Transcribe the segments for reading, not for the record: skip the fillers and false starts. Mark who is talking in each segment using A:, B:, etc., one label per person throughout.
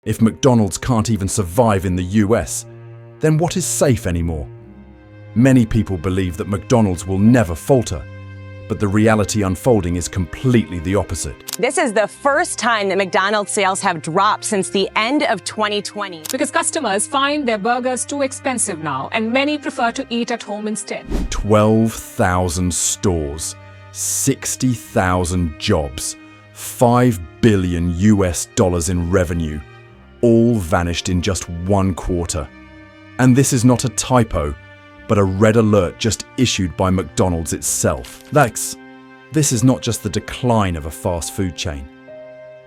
A: If McDonald's can't even survive in the US, then what is safe anymore? Many people believe that McDonald's will never falter, but the reality unfolding is completely the opposite.
B: This is the first time that McDonald's sales have dropped since the end of 2020.
C: Because customers find their burgers too expensive now, and many prefer to eat at home instead.
A: 12,000 stores, 60,000 jobs, $5 billion in revenue, all vanished in just one quarter. And this is not a typo, but a red alert just issued by McDonald's itself. This is not just the decline of a fast food chain,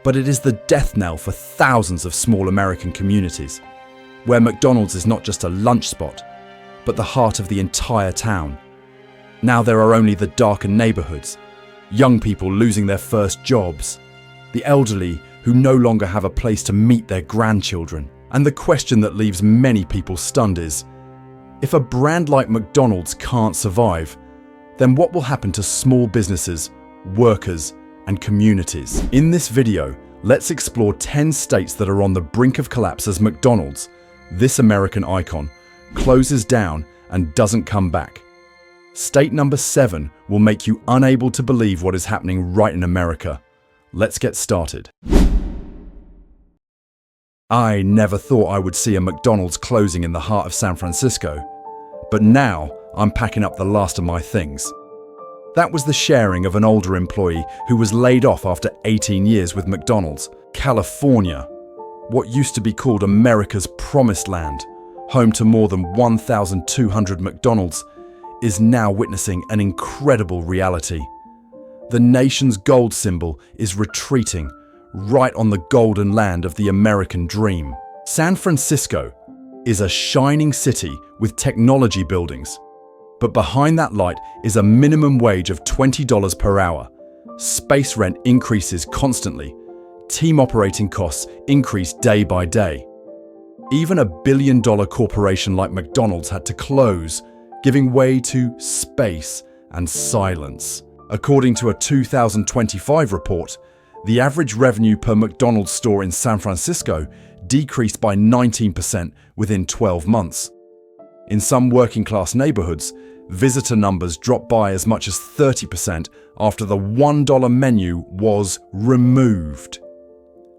A: but it is the death knell for thousands of small American communities, where McDonald's is not just a lunch spot, but the heart of the entire town. Now there are only the darkened neighborhoods, young people losing their first jobs, the elderly who no longer have a place to meet their grandchildren. And the question that leaves many people stunned is, if a brand like McDonald's can't survive, then what will happen to small businesses, workers, and communities? In this video, let's explore 10 states that are on the brink of collapse as McDonald's, this American icon, closes down and doesn't come back. State number 7 will make you unable to believe what is happening right in America. Let's get started. I never thought I would see a McDonald's closing in the heart of San Francisco, but now I'm packing up the last of my things. That was the sharing of an older employee who was laid off after 18 years with McDonald's. California, what used to be called America's Promised Land, home to more than 1,200 McDonald's, is now witnessing an incredible reality. The nation's gold symbol is retreating right on the golden land of the American dream. San Francisco is a shining city with technology buildings, but behind that light is a minimum wage of $20 per hour. Space rent increases constantly. Team operating costs increase day by day. Even a billion-dollar corporation like McDonald's had to close, giving way to space and silence. According to a 2025 report, the average revenue per McDonald's store in San Francisco decreased by 19% within 12 months. In some working-class neighborhoods, visitor numbers dropped by as much as 30% after the $1 menu was removed.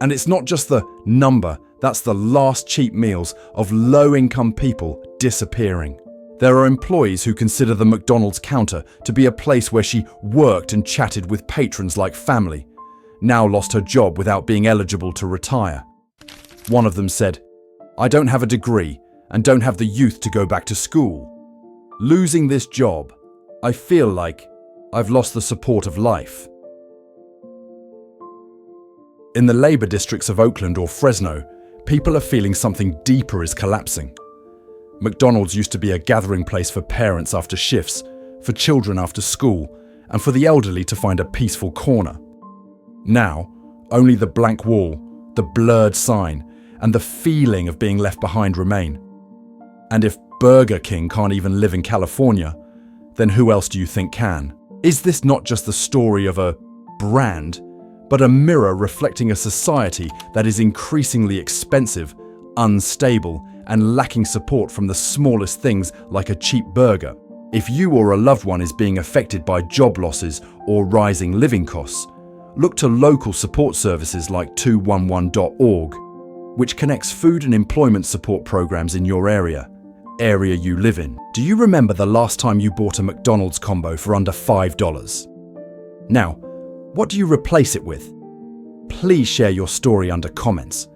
A: And it's not just the number, that's the last cheap meals of low-income people disappearing. There are employees who consider the McDonald's counter to be a place where she worked and chatted with patrons like family, now lost her job without being eligible to retire. One of them said, "I don't have a degree and don't have the youth to go back to school. Losing this job, I feel like I've lost the support of life." In the labor districts of Oakland or Fresno, people are feeling something deeper is collapsing. McDonald's used to be a gathering place for parents after shifts, for children after school, and for the elderly to find a peaceful corner. Now, only the blank wall, the blurred sign, and the feeling of being left behind remain. And if Burger King can't even live in California, then who else do you think can? Is this not just the story of a brand, but a mirror reflecting a society that is increasingly expensive, unstable, and lacking support from the smallest things like a cheap burger? If you or a loved one is being affected by job losses or rising living costs, look to local support services like 211.org, which connects food and employment support programs in your area you live in. Do you remember the last time you bought a McDonald's combo for under $5? Now, what do you replace it with? Please share your story under comments,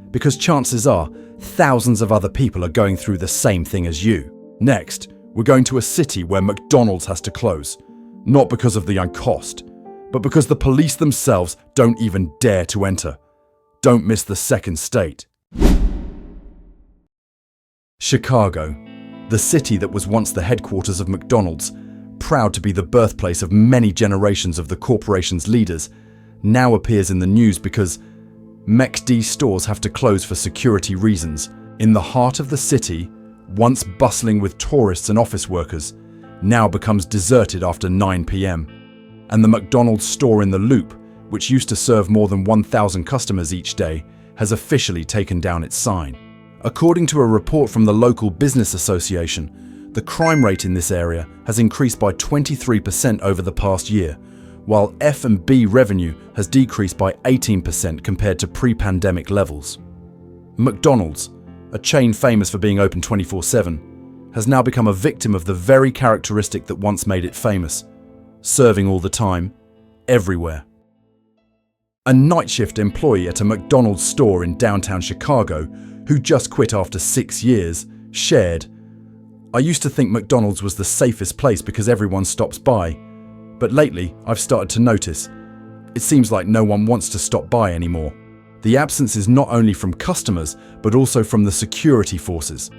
A: because chances are thousands of other people are going through the same thing as you. Next, we're going to a city where McDonald's has to close, not because of the cost, but because the police themselves don't even dare to enter. Don't miss the second state. Chicago, the city that was once the headquarters of McDonald's, proud to be the birthplace of many generations of the corporation's leaders, now appears in the news because McD stores have to close for security reasons. In the heart of the city, once bustling with tourists and office workers, now becomes deserted after 9 p.m. And the McDonald's store in the Loop, which used to serve more than 1,000 customers each day, has officially taken down its sign. According to a report from the local business association, the crime rate in this area has increased by 23% over the past year, while F&B revenue has decreased by 18% compared to pre-pandemic levels. McDonald's, a chain famous for being open 24/7, has now become a victim of the very characteristic that once made it famous: serving all the time, everywhere. A night shift employee at a McDonald's store in downtown Chicago, who just quit after 6 years, shared, "I used to think McDonald's was the safest place because everyone stops by, but lately I've started to notice it seems like no one wants to stop by anymore. The absence is not only from customers, but also from the security forces.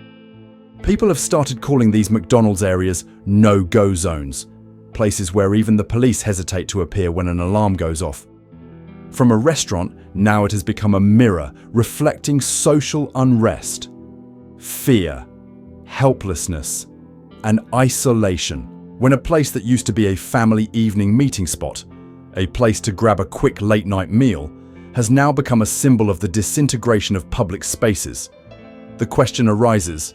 A: People have started calling these McDonald's areas no-go zones, places where even the police hesitate to appear when an alarm goes off. From a restaurant, now it has become a mirror reflecting social unrest, fear, helplessness, and isolation. When a place that used to be a family evening meeting spot, a place to grab a quick late-night meal, has now become a symbol of the disintegration of public spaces. The question arises,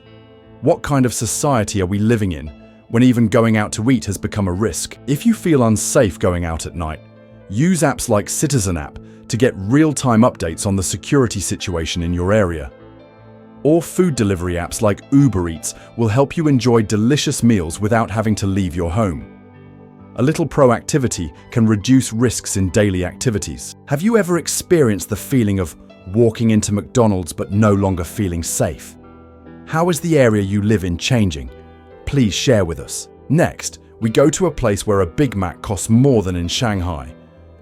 A: what kind of society are we living in when even going out to eat has become a risk? If you feel unsafe going out at night, use apps like Citizen App to get real-time updates on the security situation in your area. Or food delivery apps like Uber Eats will help you enjoy delicious meals without having to leave your home. A little proactivity can reduce risks in daily activities. Have you ever experienced the feeling of walking into McDonald's but no longer feeling safe? How is the area you live in changing? Please share with us. Next, we go to a place where a Big Mac costs more than in Shanghai,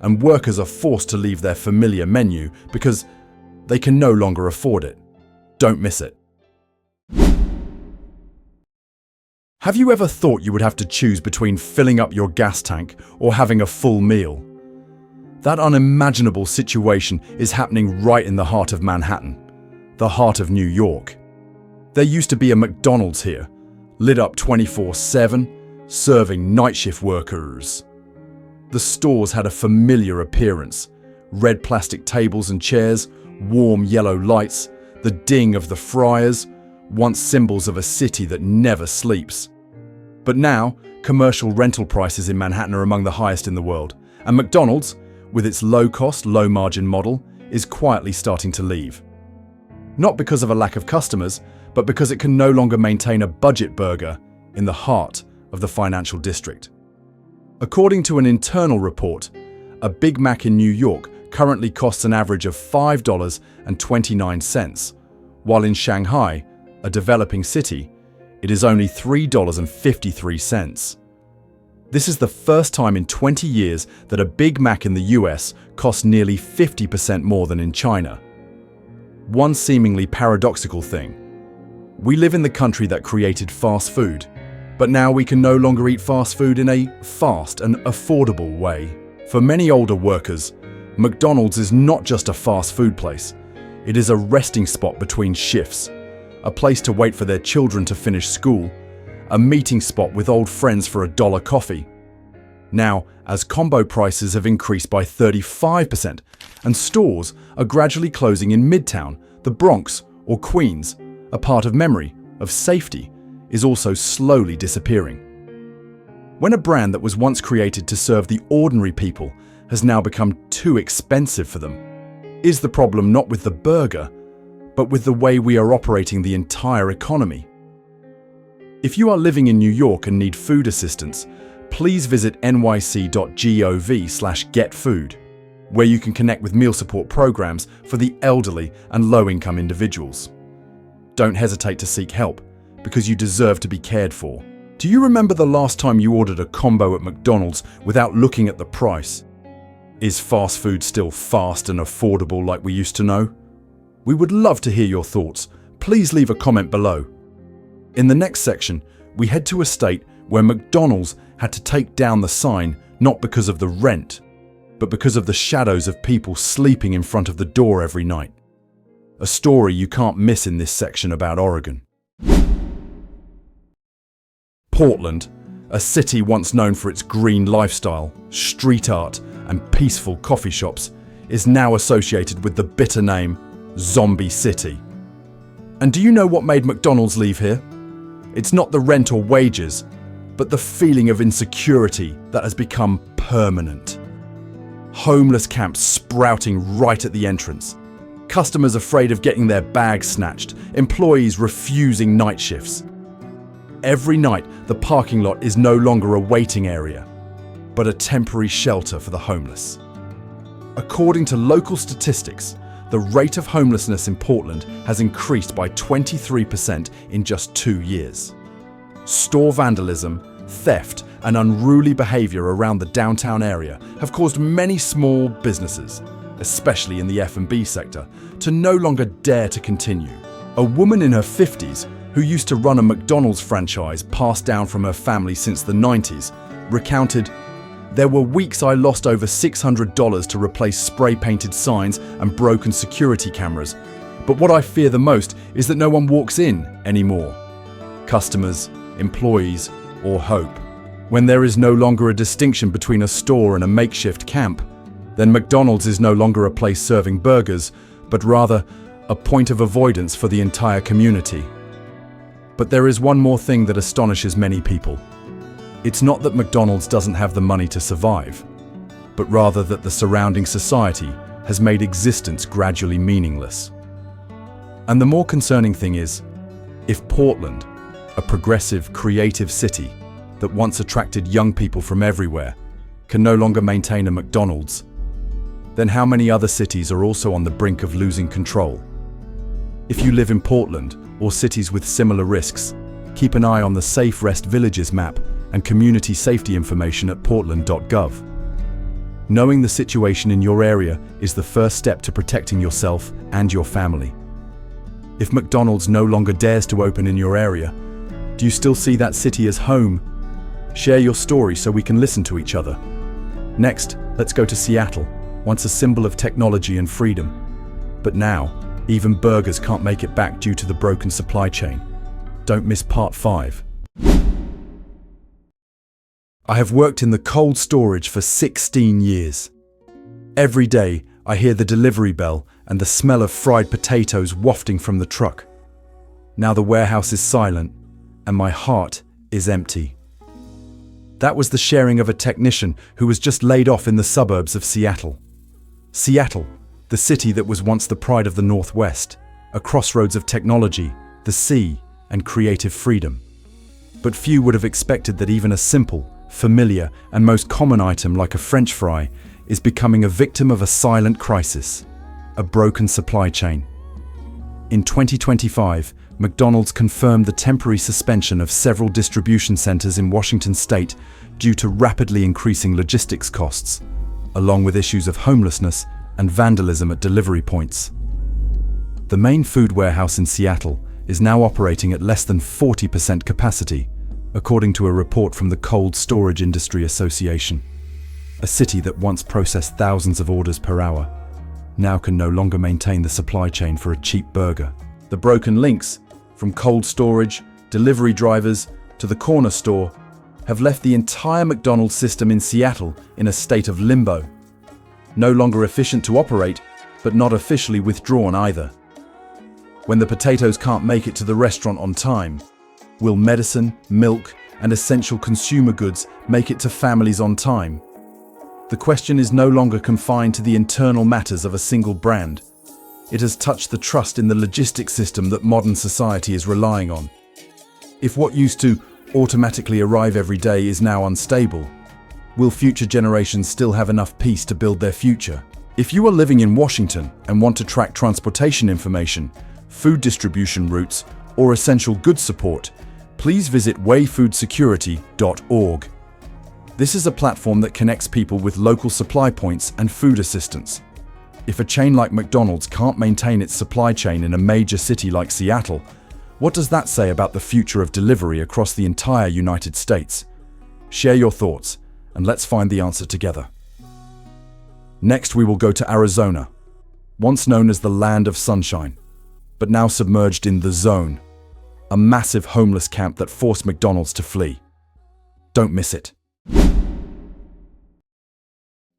A: and workers are forced to leave their familiar menu because they can no longer afford it. Don't miss it. Have you ever thought you would have to choose between filling up your gas tank or having a full meal? That unimaginable situation is happening right in the heart of Manhattan, the heart of New York. There used to be a McDonald's here, lit up 24/7, serving night shift workers. The stores had a familiar appearance: red plastic tables and chairs, warm yellow lights, the ding of the fryers, once symbols of a city that never sleeps. But now, commercial rental prices in Manhattan are among the highest in the world, and McDonald's, with its low-cost, low-margin model, is quietly starting to leave. Not because of a lack of customers, but because it can no longer maintain a budget burger in the heart of the financial district. According to an internal report, a Big Mac in New York currently costs an average of $5.29, while in Shanghai, a developing city, it is only $3.53. This is the first time in 20 years that a Big Mac in the US costs nearly 50% more than in China. One seemingly paradoxical thing. We live in the country that created fast food, but now we can no longer eat fast food in a fast and affordable way. For many older workers, McDonald's is not just a fast food place. It is a resting spot between shifts, a place to wait for their children to finish school, a meeting spot with old friends for $1 coffee. Now, as combo prices have increased by 35% and stores are gradually closing in Midtown, the Bronx or Queens, a part of memory, of safety, is also slowly disappearing. When a brand that was once created to serve the ordinary people has now become too expensive for them, is the problem not with the burger, but with the way we are operating the entire economy? If you are living in New York and need food assistance, please visit nyc.gov/getfood, where you can connect with meal support programs for the elderly and low-income individuals. Don't hesitate to seek help, because you deserve to be cared for. Do you remember the last time you ordered a combo at McDonald's without looking at the price? Is fast food still fast and affordable like we used to know? We would love to hear your thoughts. Please leave a comment below. In the next section, we head to a state where McDonald's had to take down the sign not because of the rent, but because of the shadows of people sleeping in front of the door every night. A story you can't miss in this section about Oregon. Portland, a city once known for its green lifestyle, street art, and peaceful coffee shops, is now associated with the bitter name zombie city. And do you know what made McDonald's leave here? It's not the rent or wages, but the feeling of insecurity that has become permanent. Homeless camps sprouting right at the entrance. Customers afraid of getting their bags snatched. Employees refusing night shifts. Every night, the parking lot is no longer a waiting area, but a temporary shelter for the homeless. According to local statistics, the rate of homelessness in Portland has increased by 23% in just 2 years. Store vandalism, theft, and unruly behavior around the downtown area have caused many small businesses, especially in the F&B sector, to no longer dare to continue. A woman in her 50s who used to run a McDonald's franchise passed down from her family since the 90s, recounted, "There were weeks I lost over $600 to replace spray-painted signs and broken security cameras. But what I fear the most is that no one walks in anymore. Customers, employees, or hope. When there is no longer a distinction between a store and a makeshift camp, then McDonald's is no longer a place serving burgers, but rather a point of avoidance for the entire community." But there is one more thing that astonishes many people. It's not that McDonald's doesn't have the money to survive, but rather that the surrounding society has made existence gradually meaningless. And the more concerning thing is, if Portland, a progressive, creative city that once attracted young people from everywhere, can no longer maintain a McDonald's, then how many other cities are also on the brink of losing control? If you live in Portland or cities with similar risks, keep an eye on the Safe Rest Villages map and community safety information at portland.gov. Knowing the situation in your area is the first step to protecting yourself and your family. If McDonald's no longer dares to open in your area, do you still see that city as home? Share your story so we can listen to each other. Next, let's go to Seattle, once a symbol of technology and freedom. But now, even burgers can't make it back due to the broken supply chain. Don't miss part 5. I have worked in the cold storage for 16 years. Every day, I hear the delivery bell and the smell of fried potatoes wafting from the truck. Now the warehouse is silent, and my heart is empty. That was the sharing of a technician who was just laid off in the suburbs of Seattle. Seattle, the city that was once the pride of the Northwest, a crossroads of technology, the sea, and creative freedom. But few would have expected that even a simple, familiar, and most common item like a French fry is becoming a victim of a silent crisis, a broken supply chain. In 2025, McDonald's confirmed the temporary suspension of several distribution centers in Washington state due to rapidly increasing logistics costs, along with issues of homelessness and vandalism at delivery points. The main food warehouse in Seattle is now operating at less than 40% capacity, according to a report from the Cold Storage Industry Association. A city that once processed thousands of orders per hour now can no longer maintain the supply chain for a cheap burger. The broken links, from cold storage, delivery drivers, to the corner store, have left the entire McDonald's system in Seattle in a state of limbo. No longer efficient to operate, but not officially withdrawn either. When the potatoes can't make it to the restaurant on time, will medicine, milk, and essential consumer goods make it to families on time? The question is no longer confined to the internal matters of a single brand. It has touched the trust in the logistics system that modern society is relying on. If what used to automatically arrive every day is now unstable, will future generations still have enough peace to build their future? If you are living in Washington and want to track transportation information, food distribution routes, or essential goods support, please visit wayfoodsecurity.org. This is a platform that connects people with local supply points and food assistance. If a chain like McDonald's can't maintain its supply chain in a major city like Seattle, what does that say about the future of delivery across the entire United States? Share your thoughts, and let's find the answer together. Next, we will go to Arizona, once known as the land of sunshine, but now submerged in the zone, a massive homeless camp that forced McDonald's to flee. Don't miss it.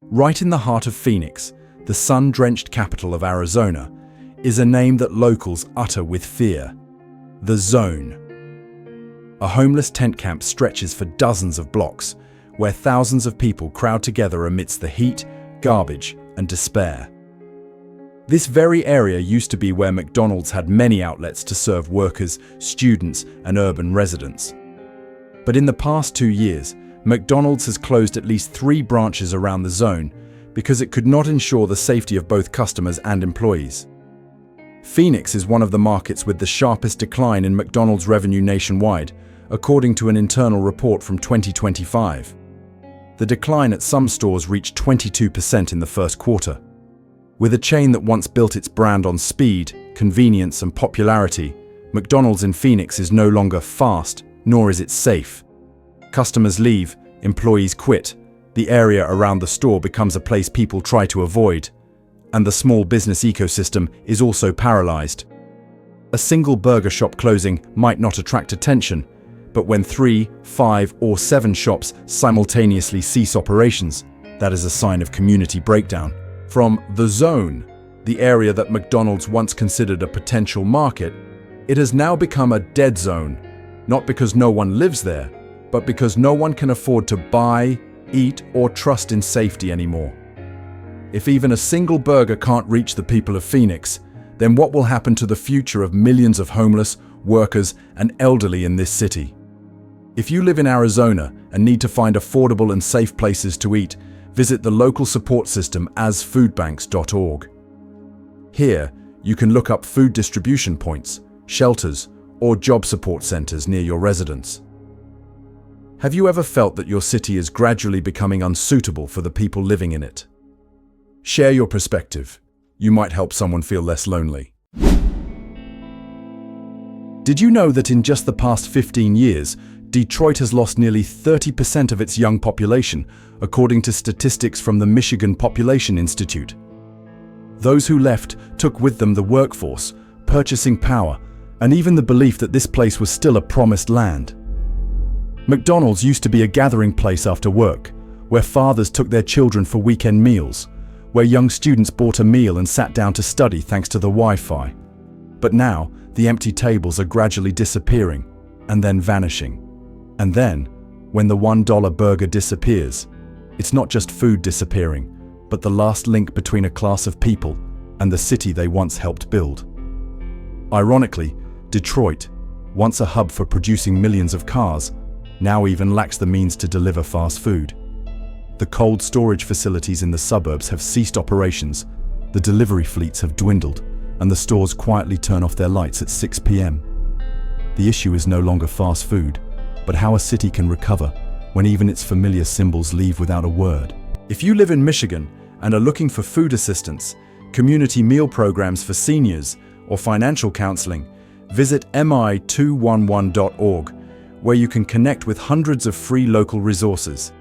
A: Right in the heart of Phoenix, the sun-drenched capital of Arizona, is a name that locals utter with fear: the Zone. A homeless tent camp stretches for dozens of blocks, where thousands of people crowd together amidst the heat, garbage, and despair. This very area used to be where McDonald's had many outlets to serve workers, students, and urban residents. But in the past 2 years, McDonald's has closed at least 3 branches around the Zone because it could not ensure the safety of both customers and employees. Phoenix is one of the markets with the sharpest decline in McDonald's revenue nationwide, according to an internal report from 2025. The decline at some stores reached 22% in the first quarter. With a chain that once built its brand on speed, convenience, and popularity, McDonald's in Phoenix is no longer fast, nor is it safe. Customers leave, employees quit, the area around the store becomes a place people try to avoid, and the small business ecosystem is also paralyzed. A single burger shop closing might not attract attention, but when 3, 5, or 7 shops simultaneously cease operations, that is a sign of community breakdown. From the Zone, the area that McDonald's once considered a potential market, it has now become a dead zone, not because no one lives there, but because no one can afford to buy, eat, or trust in safety anymore. If even a single burger can't reach the people of Phoenix, then what will happen to the future of millions of homeless, workers, and elderly in this city? If you live in Arizona and need to find affordable and safe places to eat, visit the local support system asfoodbanks.org. Here, you can look up food distribution points, shelters, or job support centers near your residence. Have you ever felt that your city is gradually becoming unsuitable for the people living in it? Share your perspective. You might help someone feel less lonely. Did you know that in just the past 15 years, Detroit has lost nearly 30% of its young population, according to statistics from the Michigan Population Institute? Those who left took with them the workforce, purchasing power, and even the belief that this place was still a promised land. McDonald's used to be a gathering place after work, where fathers took their children for weekend meals, where young students bought a meal and sat down to study thanks to the Wi-Fi. But now, the empty tables are gradually disappearing, and then vanishing. And then, when the $1 burger disappears, it's not just food disappearing, but the last link between a class of people and the city they once helped build. Ironically, Detroit, once a hub for producing millions of cars, now even lacks the means to deliver fast food. The cold storage facilities in the suburbs have ceased operations, the delivery fleets have dwindled, and the stores quietly turn off their lights at 6 p.m. The issue is no longer fast food, but how a city can recover when even its familiar symbols leave without a word. If you live in Michigan and are looking for food assistance, community meal programs for seniors, or financial counseling, visit mi211.org, where you can connect with hundreds of free local resources.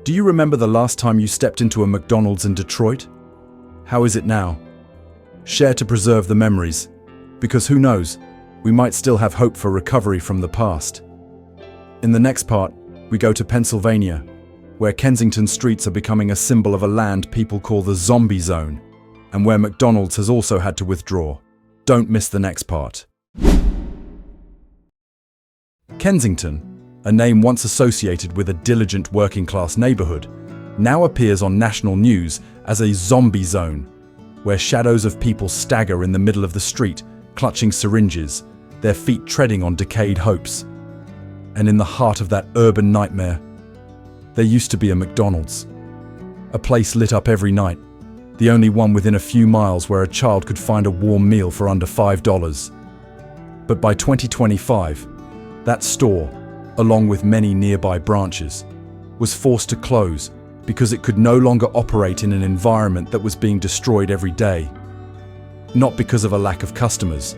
A: Do you remember the last time you stepped into a McDonald's in Detroit? How is it now? Share to preserve the memories, because who knows, we might still have hope for recovery from the past. In the next part, we go to Pennsylvania, where Kensington streets are becoming a symbol of a land people call the Zombie Zone, and where McDonald's has also had to withdraw. Don't miss the next part. Kensington, a name once associated with a diligent working-class neighborhood, now appears on national news as a zombie zone, where shadows of people stagger in the middle of the street, clutching syringes, their feet treading on decayed hopes. And in the heart of that urban nightmare, there used to be a McDonald's. A place lit up every night, the only one within a few miles where a child could find a warm meal for under $5. But by 2025, that store, along with many nearby branches, was forced to close because it could no longer operate in an environment that was being destroyed every day. Not because of a lack of customers,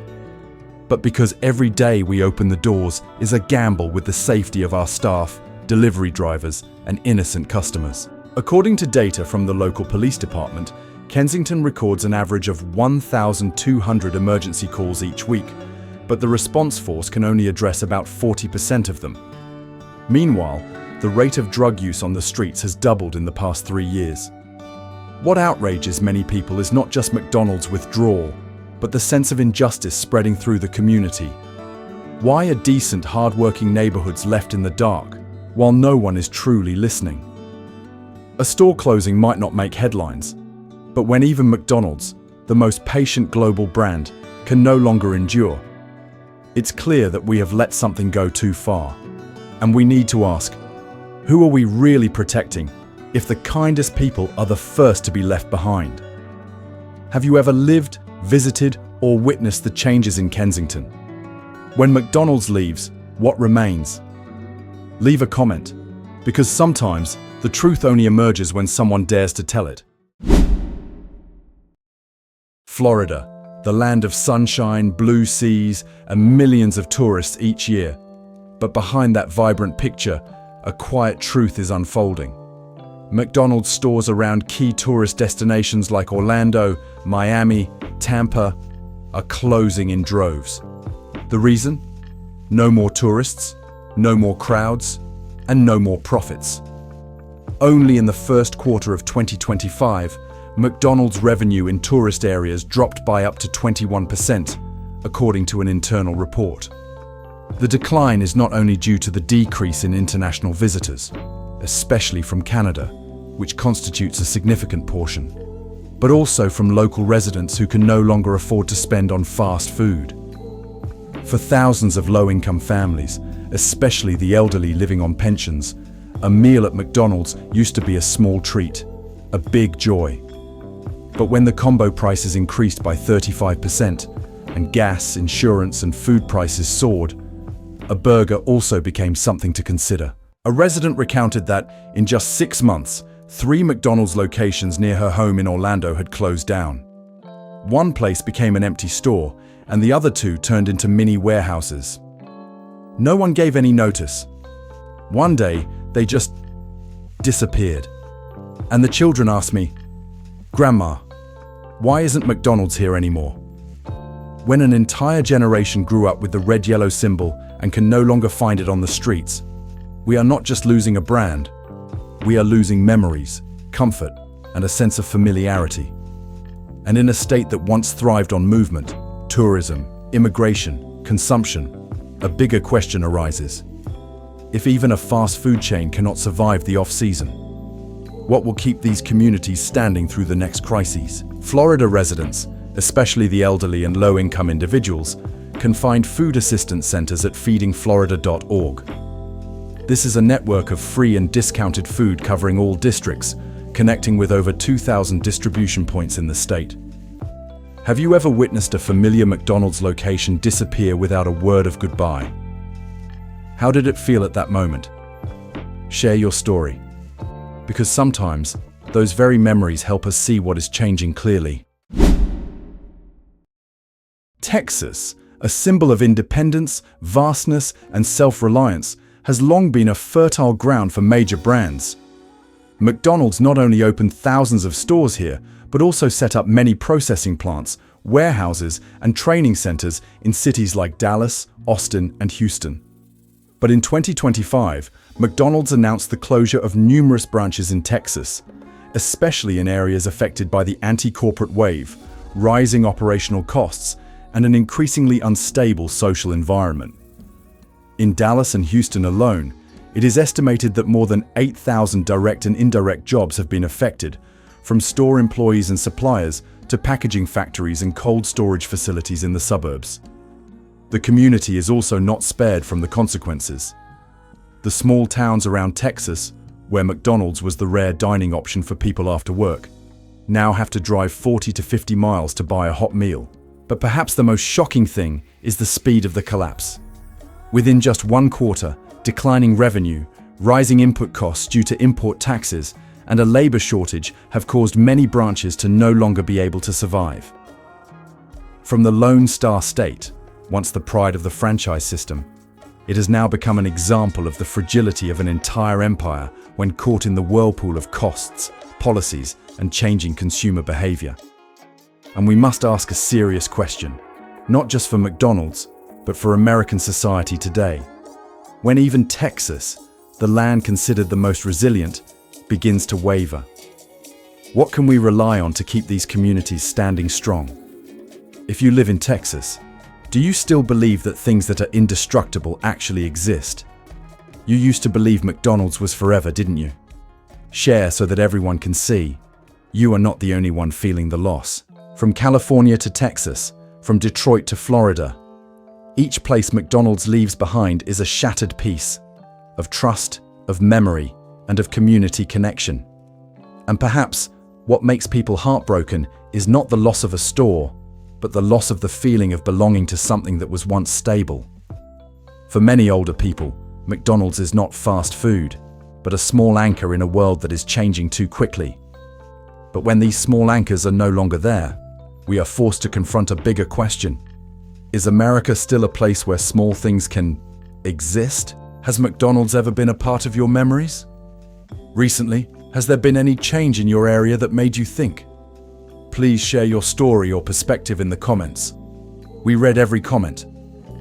A: but because every day we open the doors is a gamble with the safety of our staff, delivery drivers, and innocent customers. According to data from the local police department, Kensington records an average of 1,200 emergency calls each week, but the response force can only address about 40% of them. Meanwhile, the rate of drug use on the streets has doubled in the past 3 years. What outrages many people is not just McDonald's withdrawal, but the sense of injustice spreading through the community. Why are decent, hard-working neighborhoods left in the dark, while no one is truly listening? A store closing might not make headlines, but when even McDonald's, the most patient global brand, can no longer endure, it's clear that we have let something go too far. And we need to ask, who are we really protecting if the kindest people are the first to be left behind? Have you ever lived, visited, or witnessed the changes in Kensington? When McDonald's leaves, what remains? Leave a comment, because sometimes the truth only emerges when someone dares to tell it. Florida, the land of sunshine, blue seas, and millions of tourists each year. But behind that vibrant picture, a quiet truth is unfolding. McDonald's stores around key tourist destinations like Orlando, Miami, Tampa are closing in droves. The reason? No more tourists, no more crowds, and no more profits. Only in the first quarter of 2025, McDonald's revenue in tourist areas dropped by up to 21%, according to an internal report. The decline is not only due to the decrease in international visitors, especially from Canada, which constitutes a significant portion, but also from local residents who can no longer afford to spend on fast food. For thousands of low-income families, especially the elderly living on pensions, a meal at McDonald's used to be a small treat, a big joy. But when the combo prices increased by 35% and gas, insurance, and food prices soared, a burger also became something to consider. A resident recounted that, in just 6 months, 3 McDonald's locations near her home in Orlando had closed down. One place became an empty store, and the other 2 turned into mini warehouses. No one gave any notice. One day, they just disappeared. And the children asked me, "Grandma, why isn't McDonald's here anymore?" When an entire generation grew up with the red-yellow symbol and can no longer find it on the streets, we are not just losing a brand, we are losing memories, comfort, and a sense of familiarity. And in a state that once thrived on movement, tourism, immigration, consumption, a bigger question arises. If even a fast food chain cannot survive the off-season, what will keep these communities standing through the next crises? Florida residents, especially the elderly and low-income individuals, can find food assistance centers at feedingflorida.org. This is a network of free and discounted food covering all districts, connecting with over 2,000 distribution points in the state. Have you ever witnessed a familiar McDonald's location disappear without a word of goodbye? How did it feel at that moment? Share your story, because sometimes those very memories help us see what is changing clearly. Texas, a symbol of independence, vastness, and self-reliance, has long been a fertile ground for major brands. McDonald's not only opened thousands of stores here, but also set up many processing plants, warehouses, and training centers in cities like Dallas, Austin, and Houston. But in 2025, McDonald's announced the closure of numerous branches in Texas, especially in areas affected by the anti-corporate wave, rising operational costs, and an increasingly unstable social environment. In Dallas and Houston alone, it is estimated that more than 8,000 direct and indirect jobs have been affected, from store employees and suppliers to packaging factories and cold storage facilities in the suburbs. The community is also not spared from the consequences. The small towns around Texas, where McDonald's was the rare dining option for people after work, now have to drive 40 to 50 miles to buy a hot meal. But perhaps the most shocking thing is the speed of the collapse. Within just 1 quarter, declining revenue, rising input costs due to import taxes, and a labor shortage have caused many branches to no longer be able to survive. From the Lone Star State, once the pride of the franchise system, it has now become an example of the fragility of an entire empire when caught in the whirlpool of costs, policies, and changing consumer behavior. And we must ask a serious question, not just for McDonald's, but for American society today. When even Texas, the land considered the most resilient, begins to waver, what can we rely on to keep these communities standing strong? If you live in Texas, do you still believe that things that are indestructible actually exist? You used to believe McDonald's was forever, didn't you? Share so that everyone can see. You are not the only one feeling the loss. From California to Texas, from Detroit to Florida, each place McDonald's leaves behind is a shattered piece of trust, of memory, and of community connection. And perhaps what makes people heartbroken is not the loss of a store, but the loss of the feeling of belonging to something that was once stable. For many older people, McDonald's is not fast food, but a small anchor in a world that is changing too quickly. But when these small anchors are no longer there, we are forced to confront a bigger question. Is America still a place where small things can exist? Has McDonald's ever been a part of your memories? Recently, has there been any change in your area that made you think? Please share your story or perspective in the comments. We read every comment,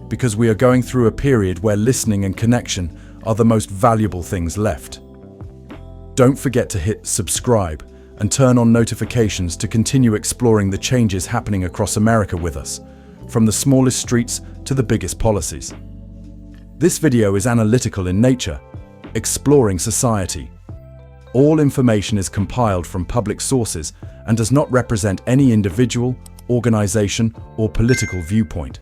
A: because we are going through a period where listening and connection are the most valuable things left. Don't forget to hit subscribe and turn on notifications to continue exploring the changes happening across America with us, from the smallest streets to the biggest policies. This video is analytical in nature, exploring society. All information is compiled from public sources and does not represent any individual, organization, or political viewpoint.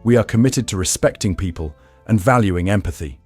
A: We are committed to respecting people and valuing empathy.